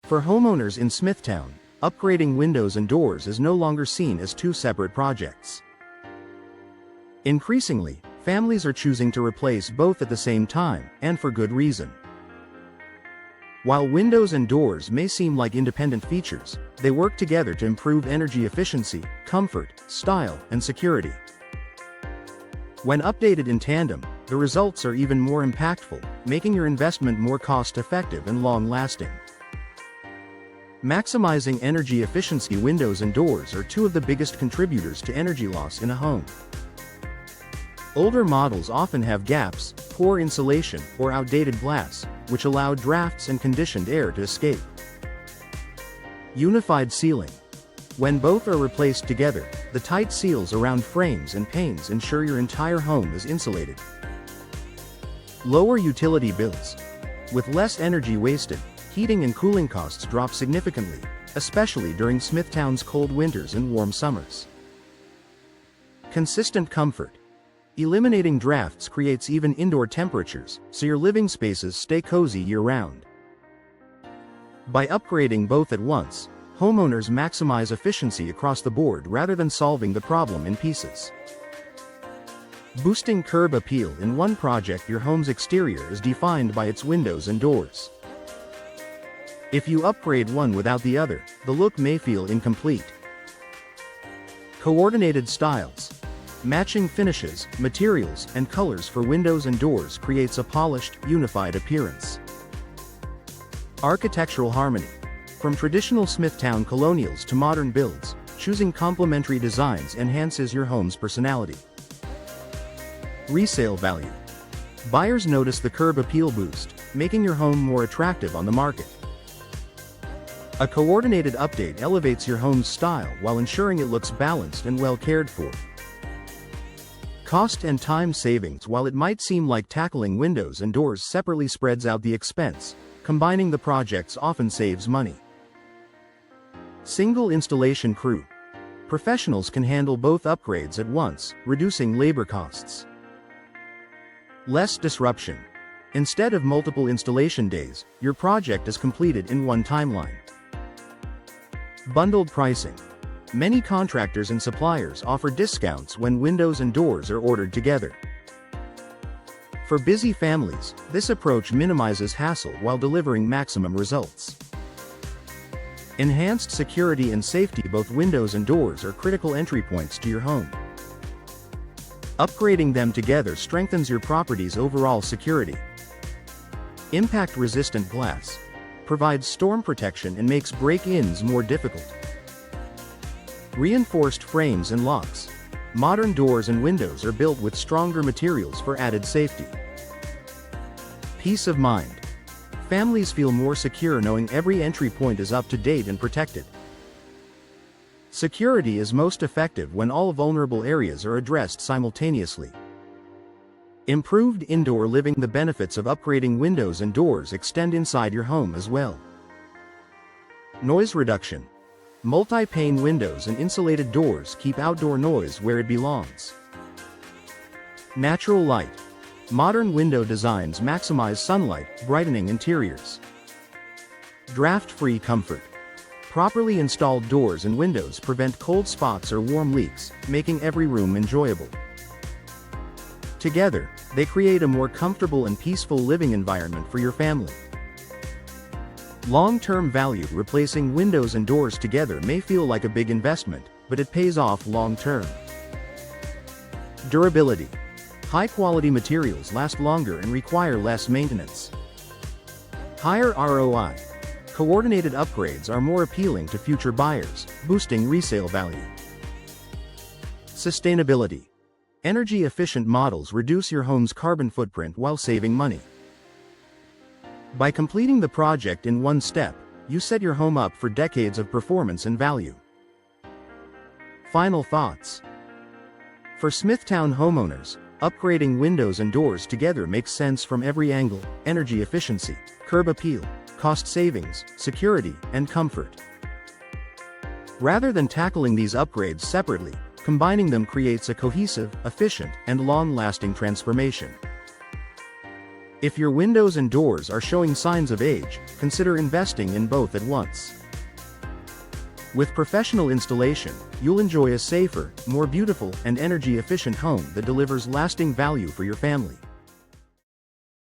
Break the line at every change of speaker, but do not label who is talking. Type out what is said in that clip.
For homeowners in Smithtown, upgrading windows and doors is no longer seen as two separate projects. Increasingly, families are choosing to replace both at the same time, and for good reason. While windows and doors may seem like independent features, they work together to improve energy efficiency, comfort, style, and security. When updated in tandem, the results are even more impactful, making your investment more cost-effective and long-lasting. Maximizing energy efficiency. Windows and doors are two of the biggest contributors to energy loss in a home. Older models often have gaps, poor insulation, or outdated glass, which allow drafts and conditioned air to escape. Unified sealing. When both are replaced together, the tight seals around frames and panes ensure your entire home is insulated. Lower utility bills. With less energy wasted, heating and cooling costs drop significantly, especially during Smithtown's cold winters and warm summers. Consistent comfort. Eliminating drafts creates even indoor temperatures, so your living spaces stay cozy year-round. By upgrading both at once, homeowners maximize efficiency across the board rather than solving the problem in pieces. Boosting curb appeal. In one project, your home's exterior is defined by its windows and doors. If you upgrade one without the other, the look may feel incomplete. Coordinated styles. Matching finishes, materials, and colors for windows and doors creates a polished, unified appearance. Architectural harmony. From traditional Smithtown colonials to modern builds, choosing complementary designs enhances your home's personality. Resale value. Buyers notice the curb appeal boost, making your home more attractive on the market. A coordinated update elevates your home's style while ensuring it looks balanced and well cared for. Cost and time savings. While it might seem like tackling windows and doors separately spreads out the expense, combining the projects often saves money. Single installation crew. Professionals can handle both upgrades at once, reducing labor costs. Less disruption. Instead of multiple installation days, your project is completed in one timeline. Bundled pricing. Many contractors and suppliers offer discounts when windows and doors are ordered together. For busy families, this approach minimizes hassle while delivering maximum results. Enhanced security and safety. Both windows and doors are critical entry points to your home. Upgrading them together strengthens your property's overall security. Impact-resistant glass. Provides storm protection and makes break-ins more difficult. Reinforced frames and locks. Modern doors and windows are built with stronger materials for added safety. Peace of mind. Families feel more secure knowing every entry point is up to date and protected. Security is most effective when all vulnerable areas are addressed simultaneously. Improved indoor living. The benefits of upgrading windows and doors extend inside your home as well. Noise reduction. Multi-pane windows and insulated doors keep outdoor noise where it belongs. Natural light. Modern window designs maximize sunlight, brightening interiors. Draft-free comfort. Properly installed doors and windows prevent cold spots or warm leaks, making every room enjoyable. Together, they create a more comfortable and peaceful living environment for your family. Long-term value. Replacing windows and doors together may feel like a big investment, but it pays off long-term. Durability. High-quality materials last longer and require less maintenance. Higher ROI. Coordinated upgrades are more appealing to future buyers, boosting resale value. Sustainability. Energy-efficient models reduce your home's carbon footprint while saving money. By completing the project in one step, you set your home up for decades of performance and value. Final thoughts. For Smithtown homeowners, upgrading windows and doors together makes sense from every angle: energy efficiency, curb appeal, cost savings, security, and comfort. Rather than tackling these upgrades separately, combining them creates a cohesive, efficient, and long-lasting transformation. If your windows and doors are showing signs of age, consider investing in both at once. With professional installation, you'll enjoy a safer, more beautiful, and energy-efficient home that delivers lasting value for your family.